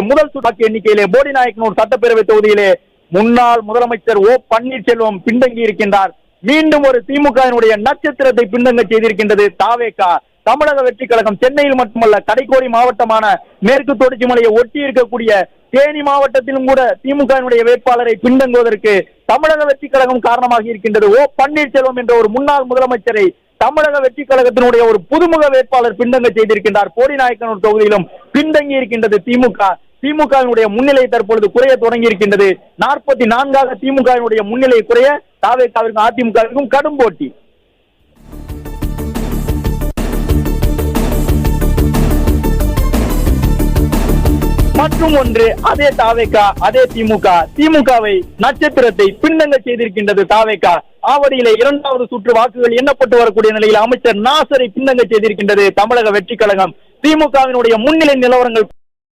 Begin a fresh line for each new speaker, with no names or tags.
முதல் வாக்கு எண்ணிக்கையிலே போடிநாயக்கனூர் சட்டப்பேரவை தொகுதியிலே முன்னாள் முதலமைச்சர் ஓ பன்னீர்செல்வம் பின்தங்கி இருக்கின்றார். மீண்டும் ஒரு திமுகவினுடைய நட்சத்திரத்தை பின்தங்க செய்திருக்கின்றது தாவேகா. தமிழக வெற்றி கழகம் சென்னையில் மட்டுமல்ல, கடைக்கோடி மாவட்டமான மேற்கு தொடர்ச்சி மலையை ஒட்டி இருக்கக்கூடிய தேனி மாவட்டத்திலும் கூட திமுகவினுடைய வேட்பாளரை பின்தங்குவதற்கு தமிழக வெற்றி கழகம் காரணமாக இருக்கின்றது. ஓ பன்னீர்செல்வம் என்ற ஒரு முன்னாள் முதலமைச்சரை தமிழக வெற்றி கழகத்தினுடைய ஒரு புதுமுக வேட்பாளர் பின்தங்க செய்திருக்கின்றார். போடிநாயக்கனூர் தொகுதியிலும் பின்தங்கி இருக்கின்றது திமுக. திமுகவினுடைய முன்னிலை தற்பொழுது குறைய தொடங்கி இருக்கின்றது. 44 திமுகவினுடைய முன்னிலை குறைய தாவேகாவிற்கும் அதிமுகவிற்கும் கடும் போட்டி. மற்றும் ஒன்று, அதே தாவேகா அதே திமுகவை நட்சத்திரத்தை பின்னங்க செய்திருக்கின்றது தாவேகா. ஆவடியிலே 2வது சுற்று வாக்குகள் எண்ணப்பட்டு வரக்கூடிய நிலையில் அமைச்சர் நாசரை பின்னங்க செய்திருக்கின்றது தமிழக வெற்றி கழகம். திமுகவினுடைய முன்னிலை நிலவரங்கள்